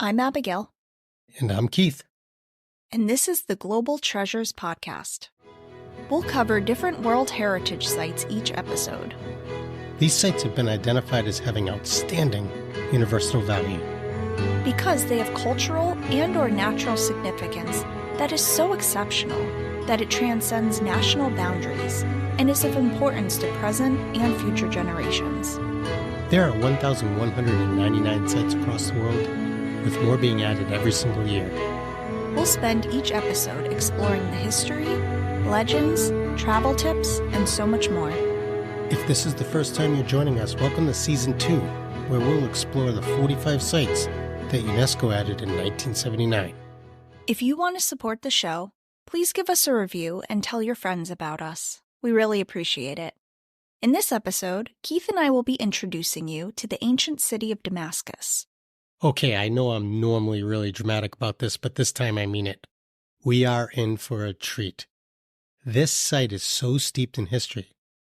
I'm Abigail. And I'm Keith. And this is the Global Treasures Podcast. We'll cover different World Heritage sites each episode. These sites have been identified as having outstanding universal value because they have cultural and/or natural significance that is so exceptional that it transcends national boundaries and is of importance to present and future generations. There are 1,199 sites across the world, with more being added every single year. We'll spend each episode exploring the history, legends, travel tips, and so much more. If this is the first time you're joining us, welcome to Season 2, where we'll explore the 45 sites that UNESCO added in 1979. If you want to support the show, please give us a review and tell your friends about us. We really appreciate it. In this episode, Keith and I will be introducing you to the Ancient City of Damascus. Okay, I know I'm normally really dramatic about this, but this time I mean it. We are in for a treat. This site is so steeped in history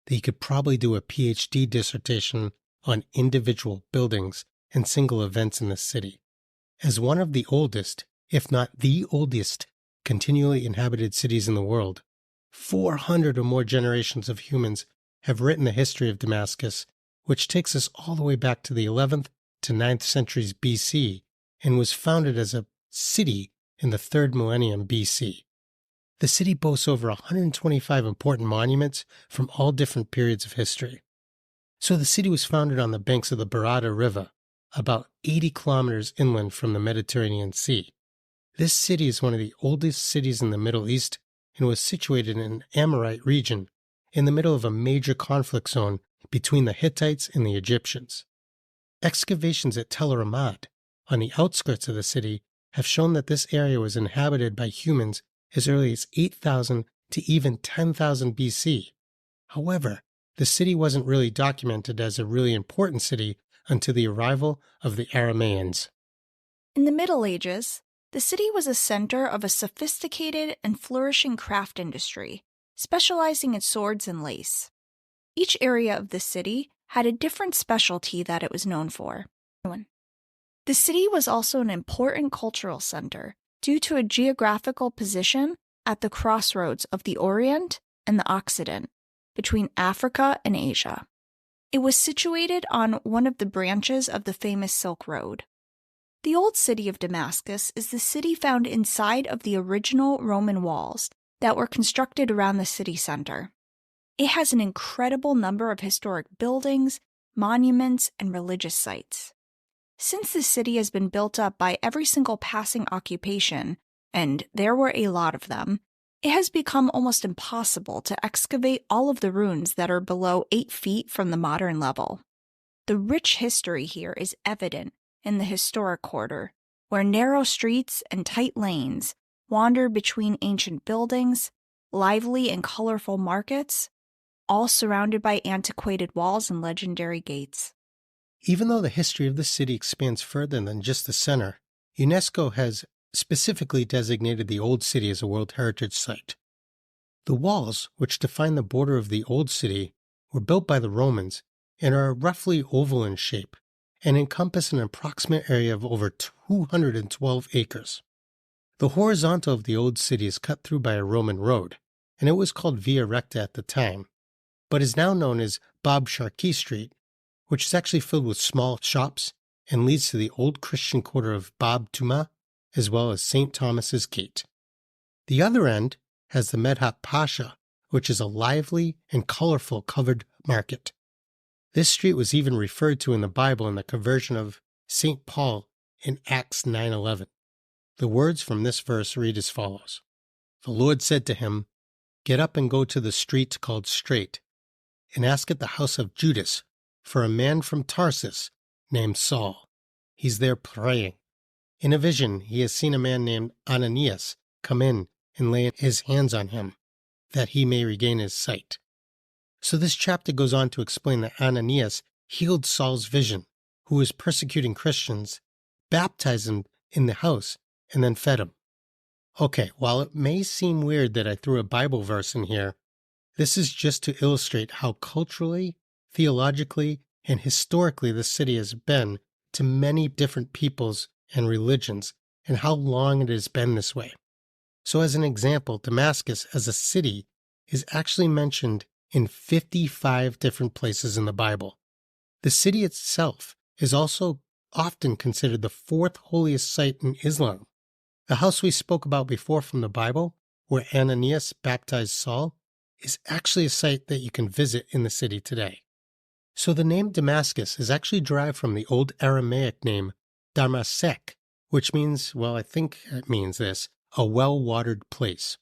that you could probably do a PhD dissertation on individual buildings and single events in the city. As one of the oldest, if not the oldest, continually inhabited cities in the world, 400 or more generations of humans have written the history of Damascus, which takes us all the way back to the 11th to 9th centuries BC and was founded as a city in the 3rd millennium BC. The city boasts over 125 important monuments from all different periods of history. So the city was founded on the banks of the Barada River, about 80 kilometers inland from the Mediterranean Sea. This city is one of the oldest cities in the Middle East and was situated in an Amorite region in the middle of a major conflict zone between the Hittites and the Egyptians. Excavations at Tel Ramad, on the outskirts of the city, have shown that this area was inhabited by humans as early as 8,000 to even 10,000 BC. However, the city wasn't really documented as a really important city until the arrival of the Aramaeans. In the Middle Ages, the city was a center of a sophisticated and flourishing craft industry, specializing in swords and lace. Each area of the city had a different specialty that it was known for. The city was also an important cultural center due to a geographical position at the crossroads of the Orient and the Occident, between Africa and Asia. It was situated on one of the branches of the famous Silk Road. The old city of Damascus is the city found inside of the original Roman walls that were constructed around the city center. It has an incredible number of historic buildings, monuments, and religious sites. Since the city has been built up by every single passing occupation, and there were a lot of them, it has become almost impossible to excavate all of the ruins that are below 8 feet from the modern level. The rich history here is evident in the historic quarter, where narrow streets and tight lanes wander between ancient buildings, lively and colorful markets, all surrounded by antiquated walls and legendary gates. Even though the history of the city expands further than just the center, UNESCO has specifically designated the Old City as a World Heritage Site. The walls, which define the border of the Old City, were built by the Romans and are roughly oval in shape and encompass an approximate area of over 212 acres. The horizontal of the Old City is cut through by a Roman road, and it was called Via Recta at the time, but is now known as Bab Sharki Street, which is actually filled with small shops and leads to the old Christian quarter of Bab Tuma, as well as St. Thomas's Gate. The other end has the Medhat Pasha, which is a lively and colorful covered market. This street was even referred to in the Bible in the conversion of St. Paul in Acts 9:11. The words from this verse read as follows. The Lord said to him, "Get up and go to the street called Straight, and ask at the house of Judas for a man from Tarsus named Saul. He's there praying. In a vision, he has seen a man named Ananias come in and lay his hands on him, that he may regain his sight." So this chapter goes on to explain that Ananias healed Saul's vision, who was persecuting Christians, baptized him in the house, and then fed him. Okay, while it may seem weird that I threw a Bible verse in here, this is just to illustrate how culturally, theologically, and historically the city has been to many different peoples and religions and how long it has been this way. So as an example, Damascus as a city is actually mentioned in 55 different places in the Bible. The city itself is also often considered the fourth holiest site in Islam. The house we spoke about before from the Bible, where Ananias baptized Saul, is actually a site that you can visit in the city today. So the name Damascus is actually derived from the old Aramaic name Damasek, which means, well, I think it means this, a well-watered place.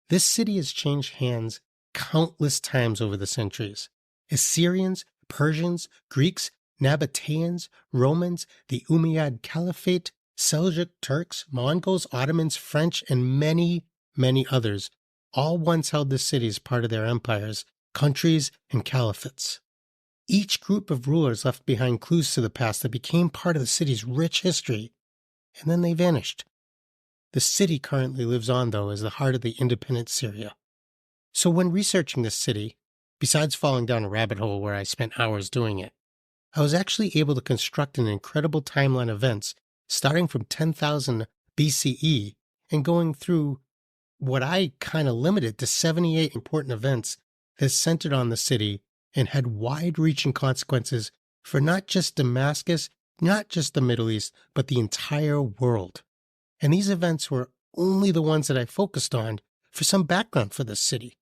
This city has changed hands countless times over the centuries. Assyrians, Persians, Greeks, Nabateans, Romans, the Umayyad Caliphate, Seljuk Turks, Mongols, Ottomans, French, and many, many others all once held this city as part of their empires, countries, and caliphates. Each group of rulers left behind clues to the past that became part of the city's rich history, and then they vanished. The city currently lives on, though, as the heart of the independent Syria. So when researching this city, besides falling down a rabbit hole where I spent hours doing it, I was actually able to construct an incredible timeline of events starting from 10,000 BCE and going through what I kind of limited to 78 important events that centered on the city and had wide-reaching consequences for not just Damascus, not just the Middle East, but the entire world. And these events were only the ones that I focused on for some background for this city.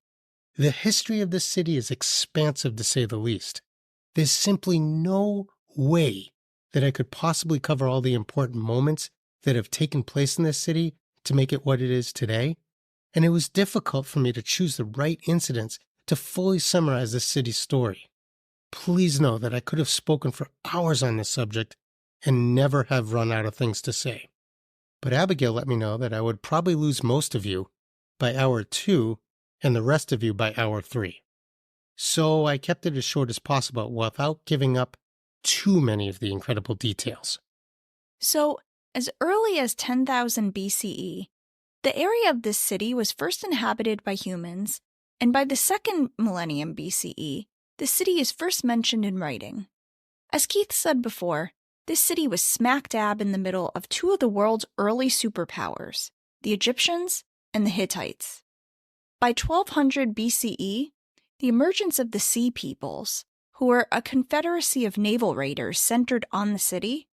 The history of this city is expansive, to say the least. There's simply no way that I could possibly cover all the important moments that have taken place in this city to make it what it is today, and it was difficult for me to choose the right incidents to fully summarize this city's story. Please know that I could have spoken for hours on this subject and never have run out of things to say. But Abigail let me know that I would probably lose most of you by hour 2 and the rest of you by hour 3. So I kept it as short as possible without giving up too many of the incredible details. So, as early as 10,000 BCE, the area of this city was first inhabited by humans, and by the second millennium BCE, the city is first mentioned in writing. As Keith said before, this city was smack dab in the middle of two of the world's early superpowers, the Egyptians and the Hittites. By 1200 BCE, the emergence of the Sea Peoples, who were a confederacy of naval raiders centered on the city,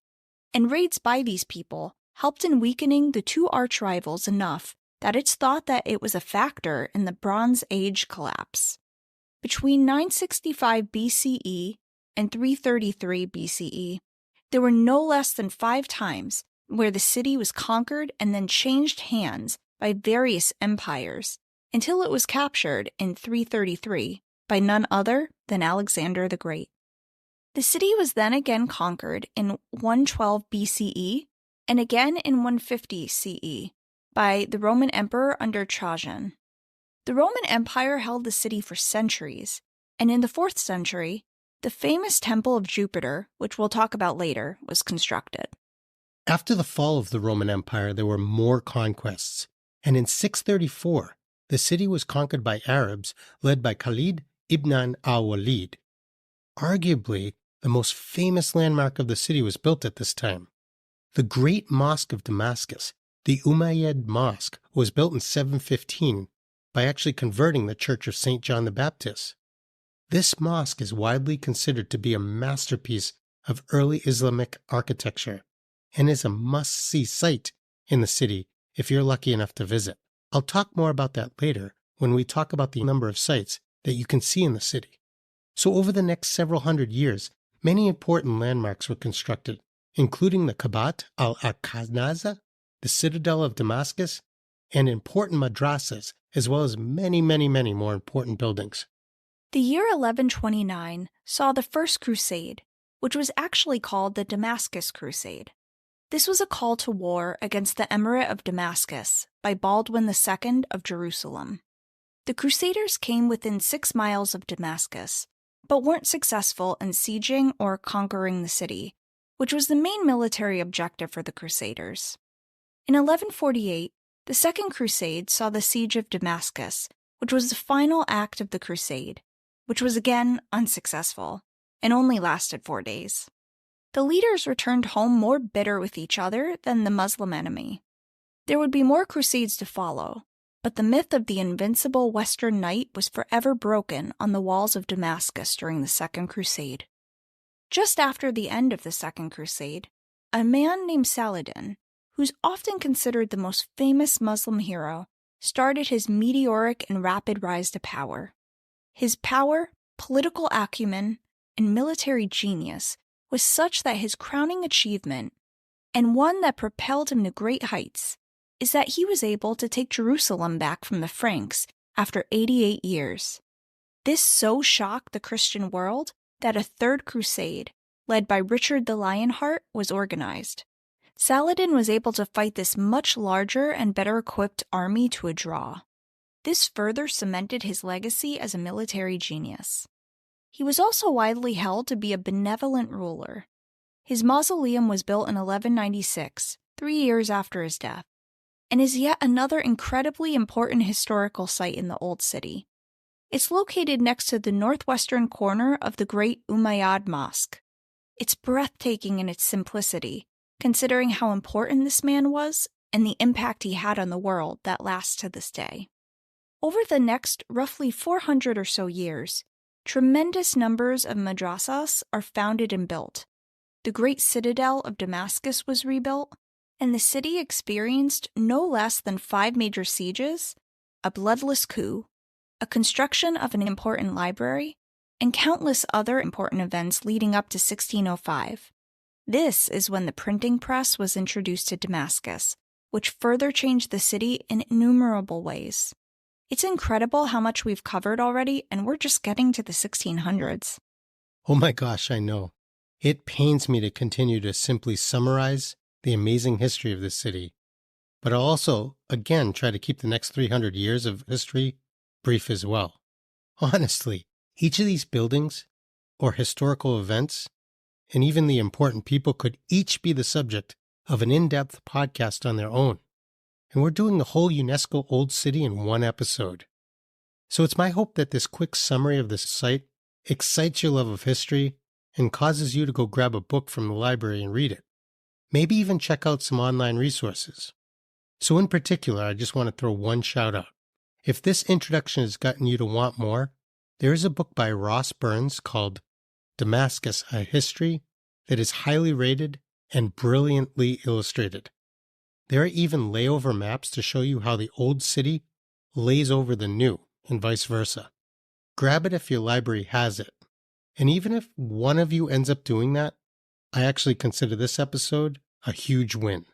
and raids by these people helped in weakening the two arch-rivals enough that it's thought that it was a factor in the Bronze Age collapse. Between 965 BCE and 333 BCE, there were no less than 5 times where the city was conquered and then changed hands by various empires until it was captured in 333 by none other than Alexander the Great. The city was then again conquered in 112 BCE and again in 150 CE by the Roman Emperor under Trajan. The Roman Empire held the city for centuries, and in the 4th century, the famous Temple of Jupiter, which we'll talk about later, was constructed. After the fall of the Roman Empire, there were more conquests, and in 634, the city was conquered by Arabs led by Khalid ibn al-Walid. Arguably, the most famous landmark of the city was built at this time. The Great Mosque of Damascus, the Umayyad Mosque, was built in 715 by actually converting the Church of St. John the Baptist. This mosque is widely considered to be a masterpiece of early Islamic architecture and is a must-see site in the city if you're lucky enough to visit. I'll talk more about that later when we talk about the number of sites that you can see in the city. So over the next several hundred years, many important landmarks were constructed, including the Kabat al-Aqnaza, the Citadel of Damascus, and important madrasas, as well as many, many, many more important buildings. The year 1129 saw the First Crusade, which was actually called the Damascus Crusade. This was a call to war against the Emirate of Damascus by Baldwin II of Jerusalem. The Crusaders came within 6 miles of Damascus, but weren't successful in sieging or conquering the city, which was the main military objective for the Crusaders. In 1148, the Second Crusade saw the siege of Damascus, which was the final act of the crusade, which was again unsuccessful, and only lasted 4 days. the leaders returned home more bitter with each other than the Muslim enemy. There would be more crusades to follow, but the myth of the invincible Western Knight was forever broken on the walls of Damascus during the Second Crusade. Just after the end of the Second Crusade, a man named Saladin, who's often considered the most famous Muslim hero, started his meteoric and rapid rise to power. His power, political acumen, and military genius was such that his crowning achievement, and one that propelled him to great heights, is that he was able to take Jerusalem back from the Franks after 88 years. This so shocked the Christian world that a third crusade, led by Richard the Lionheart, was organized. Saladin was able to fight this much larger and better equipped army to a draw. This further cemented his legacy as a military genius. He was also widely held to be a benevolent ruler. His mausoleum was built in 1196, 3 years after his death, and is yet another incredibly important historical site in the Old City. It's located next to the northwestern corner of the Great Umayyad Mosque. It's breathtaking in its simplicity, considering how important this man was and the impact he had on the world that lasts to this day. Over the next roughly 400 or so years, tremendous numbers of madrasas are founded and built. The great citadel of Damascus was rebuilt, and the city experienced no less than 5 major sieges, a bloodless coup, a construction of an important library, and countless other important events leading up to 1605. This is when the printing press was introduced to Damascus, which further changed the city in innumerable ways. It's incredible how much we've covered already, and we're just getting to the 1600s. Oh my gosh, I know. It pains me to continue to simply summarize the amazing history of this city, but I'll also, again, try to keep the next 300 years of history brief as well. Honestly, each of these buildings, or historical events, and even the important people could each be the subject of an in-depth podcast on their own. And we're doing the whole UNESCO Old City in one episode. So it's my hope that this quick summary of this site excites your love of history and causes you to go grab a book from the library and read it. Maybe even check out some online resources. So in particular, I just want to throw one shout out. If this introduction has gotten you to want more, there is a book by Ross Burns called Damascus, A History that is highly rated and brilliantly illustrated. There are even layover maps to show you how the old city lays over the new and vice versa. Grab it if your library has it. And even if one of you ends up doing that, I actually consider this episode a huge win.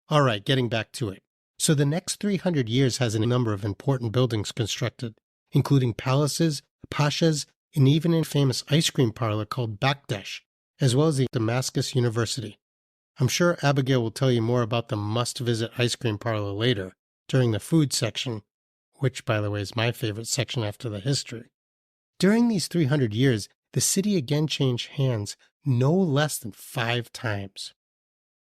All right, getting back to it. So the next 300 years has a number of important buildings constructed, including palaces, pashas, and even a famous ice cream parlor called Bakdash, as well as the Damascus University. I'm sure Abigail will tell you more about the must-visit ice cream parlor later, during the food section, which, by the way, is my favorite section after the history. During these 300 years, the city again changed hands no less than 5 times.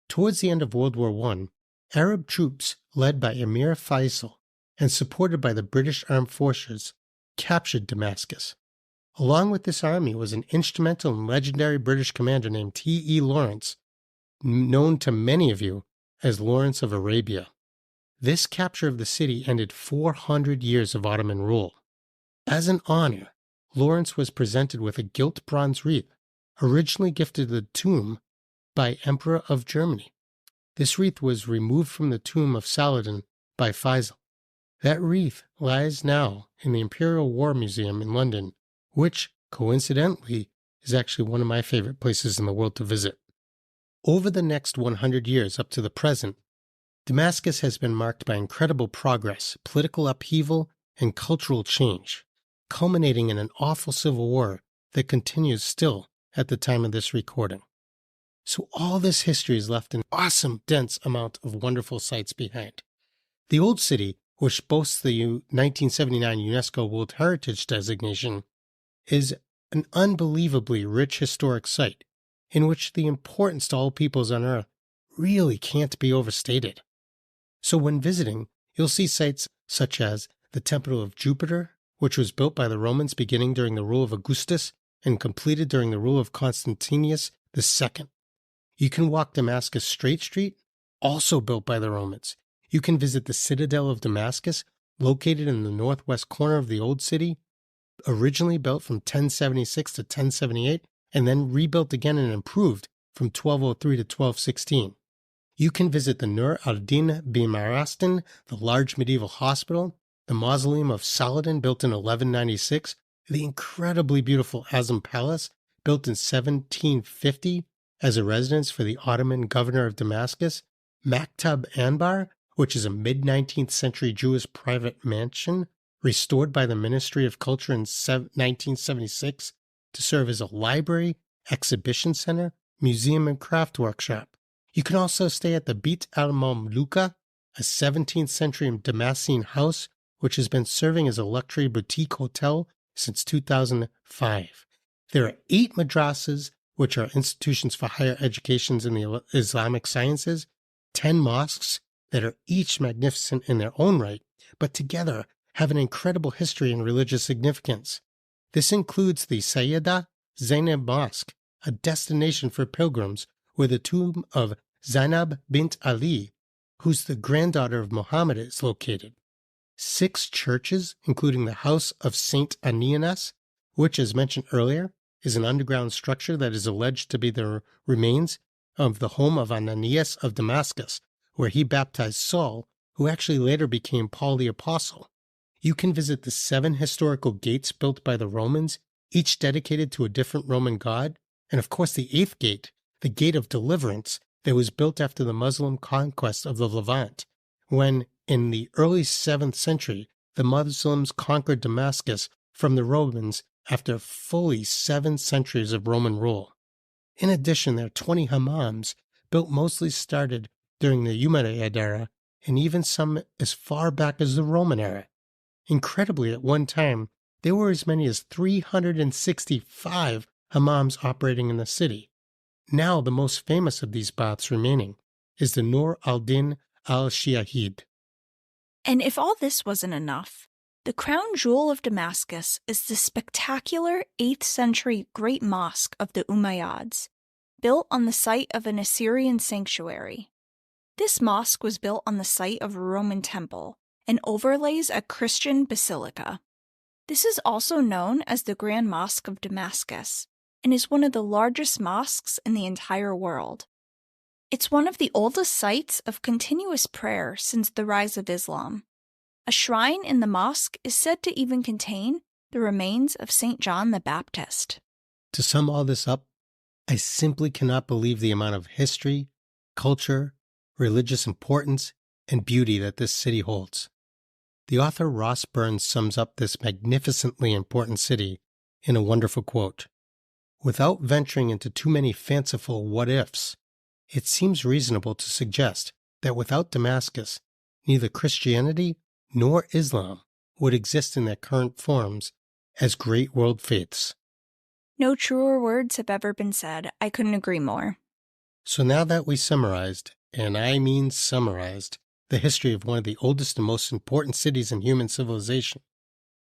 Towards the end of World War I, Arab troops led by Emir Faisal and supported by the British Armed Forces captured Damascus. Along with this army was an instrumental and legendary British commander named T.E. Lawrence, known to many of you as Lawrence of Arabia. This capture of the city ended 400 years of Ottoman rule. As an honor, Lawrence was presented with a gilt bronze wreath, originally gifted to the tomb by Emperor of Germany. This wreath was removed from the tomb of Saladin by Faisal. That wreath lies now in the Imperial War Museum in London, which, coincidentally, is actually one of my favorite places in the world to visit. Over the next 100 years up to the present, Damascus has been marked by incredible progress, political upheaval, and cultural change, culminating in an awful civil war that continues still at the time of this recording. So all this history has left an awesome, dense amount of wonderful sights behind. The Old City, which boasts the 1979 UNESCO World Heritage designation, is an unbelievably rich historic site in which the importance to all peoples on Earth really can't be overstated. So when visiting, you'll see sites such as the Temple of Jupiter, which was built by the Romans beginning during the rule of Augustus and completed during the rule of Constantius II. You can walk Damascus Straight Street, also built by the Romans. You can visit the Citadel of Damascus, located in the northwest corner of the Old City, originally built from 1076 to 1078, and then rebuilt again and improved from 1203 to 1216. You can visit the Nur al-Din Bimarastan, the large medieval hospital, the mausoleum of Saladin built in 1196, the incredibly beautiful Azim Palace built in 1750 as a residence for the Ottoman governor of Damascus, Maktab Anbar, which is a mid-19th century Jewish private mansion restored by the Ministry of Culture in 1976 to serve as a library, exhibition center, museum, and craft workshop. You can also stay at the Beit al-Mamluka, a 17th century Damascene house which has been serving as a luxury boutique hotel since 2005. There are 8 madrasas, which are institutions for higher educations in the Islamic sciences, 10 mosques that are each magnificent in their own right, but together have an incredible history and religious significance. This includes the Sayyida Zainab Mosque, a destination for pilgrims where the tomb of Zainab bint Ali, who's the granddaughter of Muhammad, is located. 6 churches, including the House of Saint Anianas, which, as mentioned earlier, is an underground structure that is alleged to be the remains of the home of Ananias of Damascus, where he baptized Saul, who actually later became Paul the Apostle. You can visit the 7 historical gates built by the Romans, each dedicated to a different Roman god, and of course the 8th gate, the Gate of Deliverance, that was built after the Muslim conquest of the Levant, when, in the early 7th century, the Muslims conquered Damascus from the Romans after fully 7 centuries of Roman rule. In addition, there are 20 hammams, built mostly started during the Umayyad era, and even some as far back as the Roman era. Incredibly, at one time, there were as many as 365 hammams operating in the city. Now, the most famous of these baths remaining is the Nur al-Din al-Shahid. And if all this wasn't enough, the crown jewel of Damascus is the spectacular 8th century Great Mosque of the Umayyads, built on the site of an Assyrian sanctuary. This mosque was built on the site of a Roman temple and overlays a Christian basilica. This is also known as the Grand Mosque of Damascus and is one of the largest mosques in the entire world. It's one of the oldest sites of continuous prayer since the rise of Islam. A shrine in the mosque is said to even contain the remains of St. John the Baptist. To sum all this up, I simply cannot believe the amount of history, culture, religious importance, and beauty that this city holds. The author Ross Burns sums up this magnificently important city in a wonderful quote. Without venturing into too many fanciful what-ifs, it seems reasonable to suggest that without Damascus, neither Christianity nor Islam would exist in their current forms as great world faiths. No truer words have ever been said. I couldn't agree more. So now that we summarized, and I mean summarized, the history of one of the oldest and most important cities in human civilization,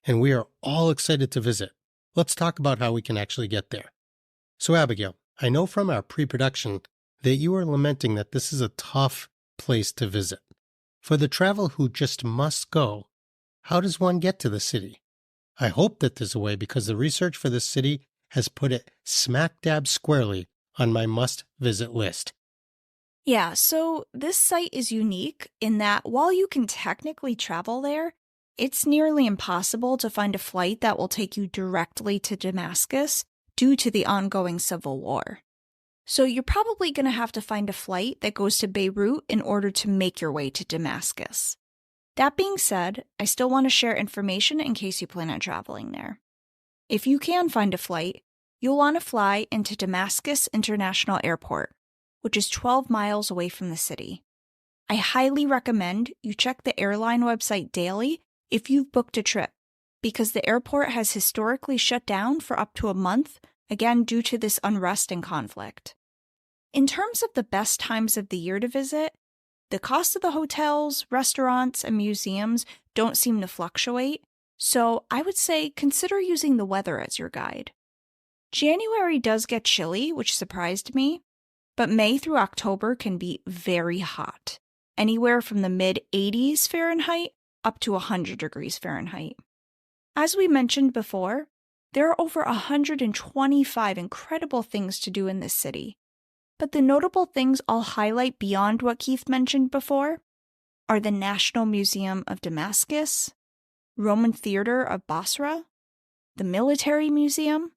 and we are all excited to visit, let's talk about how we can actually get there. So Abigail, I know from our pre-production that you are lamenting that this is a tough place to visit. For the traveler who just must go, how does one get to the city? I hope that there's a way because the research for this city has put it smack dab squarely on my must-visit list. Yeah, so this site is unique in that while you can technically travel there, it's nearly impossible to find a flight that will take you directly to Damascus due to the ongoing civil war. So you're probably going to have to find a flight that goes to Beirut in order to make your way to Damascus. That being said, I still want to share information in case you plan on traveling there. If you can find a flight, you'll want to fly into Damascus International Airport, which is 12 miles away from the city. I highly recommend you check the airline website daily if you've booked a trip, because the airport has historically shut down for up to a month, again due to this unrest and conflict. In terms of the best times of the year to visit, the cost of the hotels, restaurants, and museums don't seem to fluctuate, so I would say consider using the weather as your guide. January does get chilly, which surprised me, but May through October can be very hot, anywhere from the mid-80s Fahrenheit up to 100 degrees Fahrenheit. As we mentioned before, there are over 125 incredible things to do in this city. But the notable things I'll highlight beyond what Keith mentioned before are the National Museum of Damascus, Roman Theater of Basra, the Military Museum,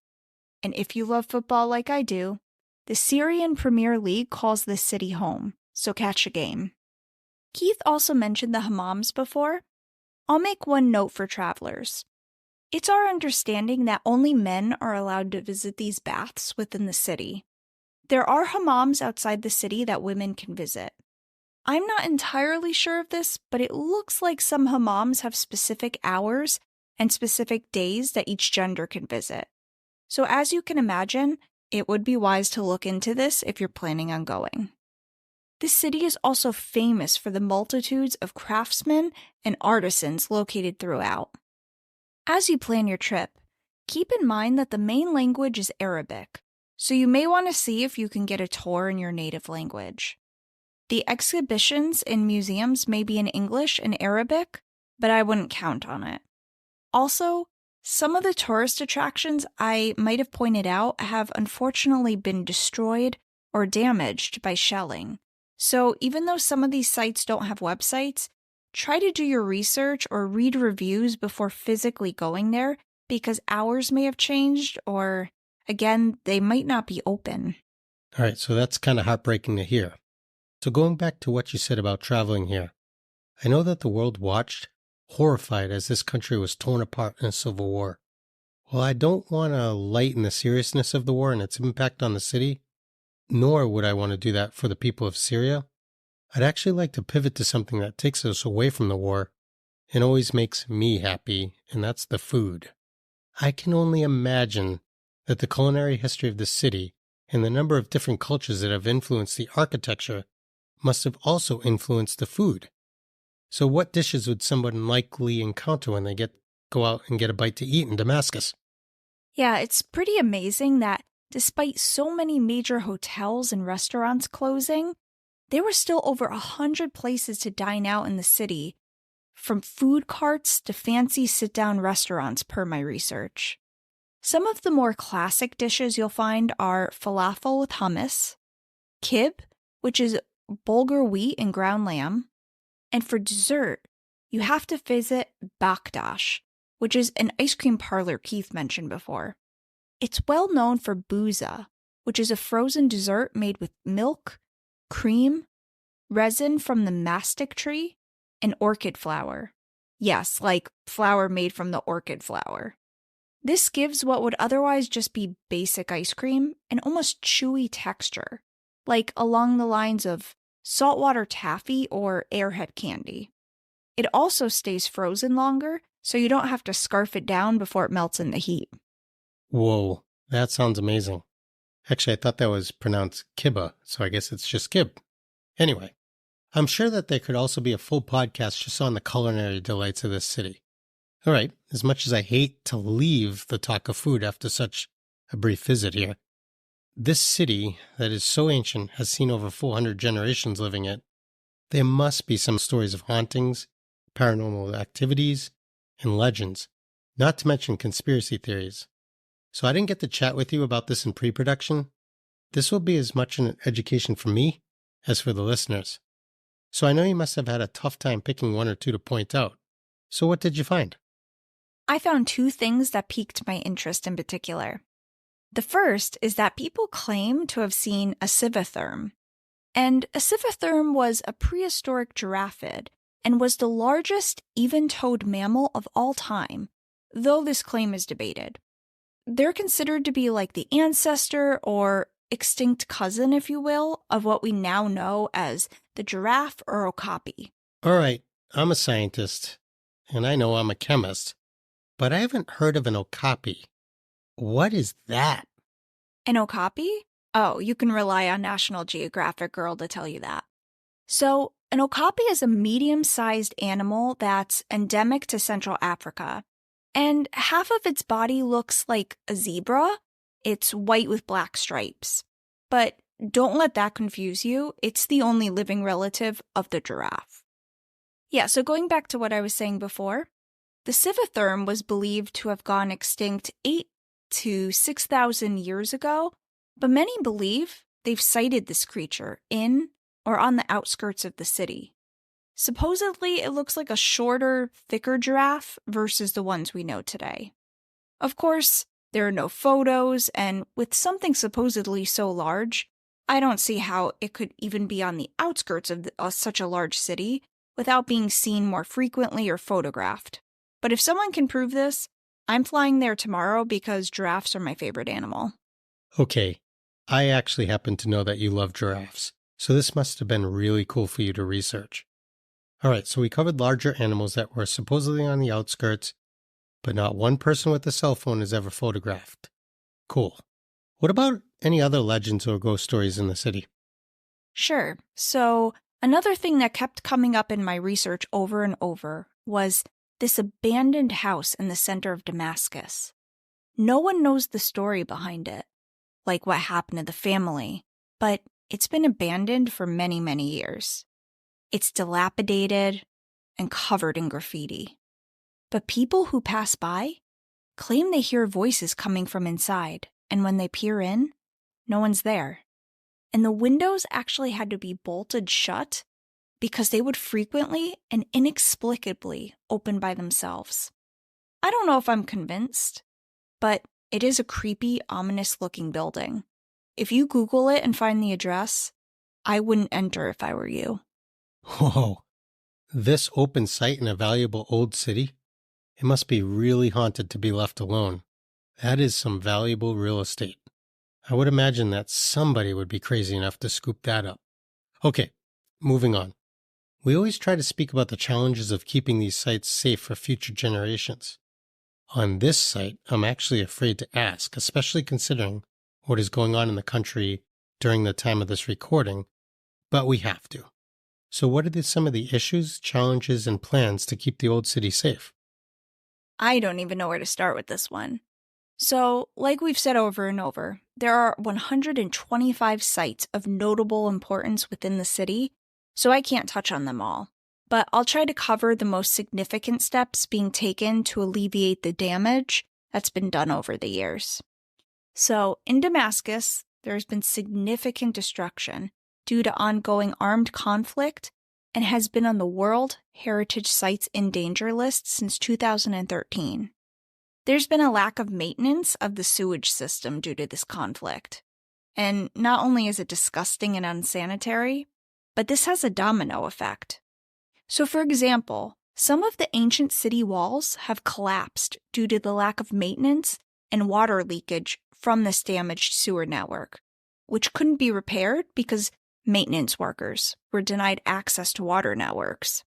and if you love football like I do, the Syrian Premier League calls this city home, so catch a game. Keith also mentioned the hammams before. I'll make one note for travelers. It's our understanding that only men are allowed to visit these baths within the city. There are hammams outside the city that women can visit. I'm not entirely sure of this, but it looks like some hammams have specific hours and specific days that each gender can visit. So as you can imagine, it would be wise to look into this if you're planning on going. This city is also famous for the multitudes of craftsmen and artisans located throughout. As you plan your trip, keep in mind that the main language is Arabic, so you may want to see if you can get a tour in your native language. The exhibitions in museums may be in English and Arabic, but I wouldn't count on it. Also, some of the tourist attractions I might have pointed out have unfortunately been destroyed or damaged by shelling. So even though some of these sites don't have websites, try to do your research or read reviews before physically going there because hours may have changed or, again, they might not be open. All right, so that's kind of heartbreaking to hear. So going back to what you said about traveling here, I know that the world watched, horrified as this country was torn apart in a civil war. While I don't want to lighten the seriousness of the war and its impact on the city, nor would I want to do that for the people of Syria, I'd actually like to pivot to something that takes us away from the war and always makes me happy, and that's the food. I can only imagine that the culinary history of the city and the number of different cultures that have influenced the architecture must have also influenced the food. So what dishes would someone likely encounter when they go out and get a bite to eat in Damascus? Yeah, it's pretty amazing that despite so many major hotels and restaurants closing, there were still over 100 places to dine out in the city, from food carts to fancy sit-down restaurants per my research. Some of the more classic dishes you'll find are falafel with hummus, kib, which is bulgur wheat and ground lamb, and for dessert, you have to visit Bakdash, which is an ice cream parlor Keith mentioned before. It's well known for bouza, which is a frozen dessert made with milk, cream, resin from the mastic tree, and orchid flower. Yes, like flour made from the orchid flower. This gives what would otherwise just be basic ice cream an almost chewy texture, like along the lines of saltwater taffy or airhead candy. It also stays frozen longer, so you don't have to scarf it down before it melts in the heat. Whoa, that sounds amazing. Actually, I thought that was pronounced kibba, so I guess it's just kib. Anyway, I'm sure that there could also be a full podcast just on the culinary delights of this city. All right, as much as I hate to leave the talk of food after such a brief visit here, this city that is so ancient has seen over 400 generations living it. There must be some stories of hauntings, paranormal activities, and legends, not to mention conspiracy theories. So I didn't get to chat with you about this in pre-production. This will be as much an education for me as for the listeners. So I know you must have had a tough time picking one or two to point out. So what did you find? I found two things that piqued my interest in particular. The first is that people claim to have seen a civitherm. And a civitherm was a prehistoric giraffid and was the largest even-toed mammal of all time, though this claim is debated. They're considered to be like the ancestor or extinct cousin, if you will, of what we now know as the giraffe or okapi. All right, I'm a scientist, and I know I'm a chemist, but I haven't heard of an okapi. What is that? An okapi? Oh, you can rely on National Geographic Girl to tell you that. So, an okapi is a medium-sized animal that's endemic to Central Africa. And half of its body looks like a zebra. It's white with black stripes. But don't let that confuse you. It's the only living relative of the giraffe. Yeah, so going back to what I was saying before, the civitherm was believed to have gone extinct 8 to 6,000 years ago, but many believe they've sighted this creature in or on the outskirts of the city. Supposedly, it looks like a shorter, thicker giraffe versus the ones we know today. Of course, there are no photos, and with something supposedly so large, I don't see how it could even be on the outskirts of such a large city without being seen more frequently or photographed. But if someone can prove this, I'm flying there tomorrow because giraffes are my favorite animal. Okay, I actually happen to know that you love giraffes, so this must have been really cool for you to research. All right, so we covered larger animals that were supposedly on the outskirts, but not one person with a cell phone is ever photographed. Cool. What about any other legends or ghost stories in the city? Sure. So, another thing that kept coming up in my research over and over was this abandoned house in the center of Damascus. No one knows the story behind it, like what happened to the family, but it's been abandoned for many, many years. It's dilapidated and covered in graffiti. But people who pass by claim they hear voices coming from inside, and when they peer in, no one's there. And the windows actually had to be bolted shut because they would frequently and inexplicably open by themselves. I don't know if I'm convinced, but it is a creepy, ominous-looking building. If you Google it and find the address, I wouldn't enter if I were you. Whoa, this open site in a valuable old city? It must be really haunted to be left alone. That is some valuable real estate. I would imagine that somebody would be crazy enough to scoop that up. Okay, moving on. We always try to speak about the challenges of keeping these sites safe for future generations. On this site, I'm actually afraid to ask, especially considering what is going on in the country during the time of this recording, but we have to. So what are some of the issues, challenges, and plans to keep the old city safe? I don't even know where to start with this one. So, like we've said over and over, there are 125 sites of notable importance within the city, so I can't touch on them all. But I'll try to cover the most significant steps being taken to alleviate the damage that's been done over the years. So, in Damascus, there's been significant destruction due to ongoing armed conflict and has been on the World Heritage Sites in Danger list since 2013. There's been a lack of maintenance of the sewage system due to this conflict. And not only is it disgusting and unsanitary, but this has a domino effect. So for example, some of the ancient city walls have collapsed due to the lack of maintenance and water leakage from this damaged sewer network, which couldn't be repaired because maintenance workers were denied access to water networks.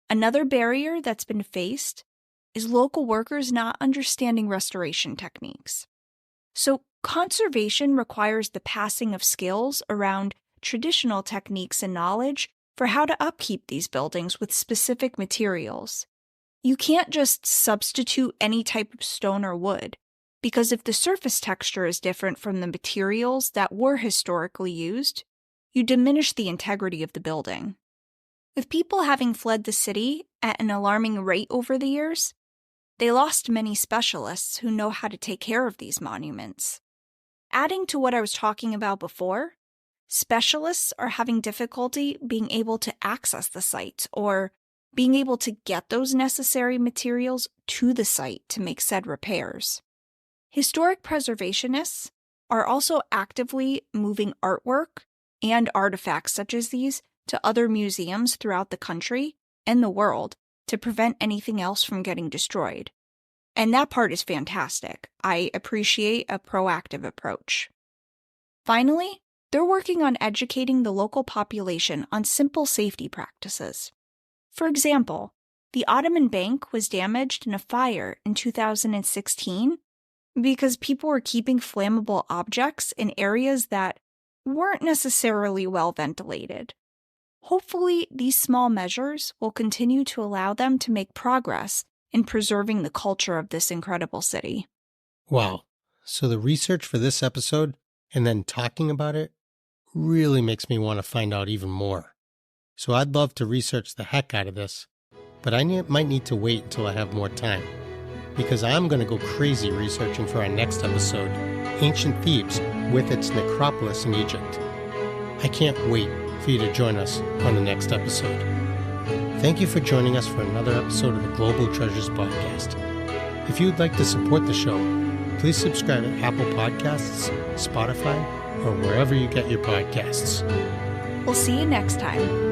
Another barrier that's been faced is local workers not understanding restoration techniques. So conservation requires the passing of skills around traditional techniques and knowledge for how to upkeep these buildings with specific materials. You can't just substitute any type of stone or wood, because if the surface texture is different from the materials that were historically used, you diminish the integrity of the building. With people having fled the city at an alarming rate over the years, they lost many specialists who know how to take care of these monuments. Adding to what I was talking about before, specialists are having difficulty being able to access the site or being able to get those necessary materials to the site to make said repairs. Historic preservationists are also actively moving artwork and artifacts such as these to other museums throughout the country and the world to prevent anything else from getting destroyed. And that part is fantastic. I appreciate a proactive approach. Finally, they're working on educating the local population on simple safety practices. For example, the Ottoman Bank was damaged in a fire in 2016 because people were keeping flammable objects in areas that weren't necessarily well ventilated. Hopefully, these small measures will continue to allow them to make progress in preserving the culture of this incredible city. Wow. So the research for this episode and then talking about it really makes me want to find out even more. So I'd love to research the heck out of this, but I might need to wait until I have more time, because I'm going to go crazy researching for our next episode, Ancient Thebes with its necropolis in Egypt. I can't wait for you to join us on the next episode. Thank you for joining us for another episode of the Global Treasures Podcast. If you'd like to support the show, please subscribe at Apple Podcasts, Spotify, or wherever you get your podcasts. We'll see you next time.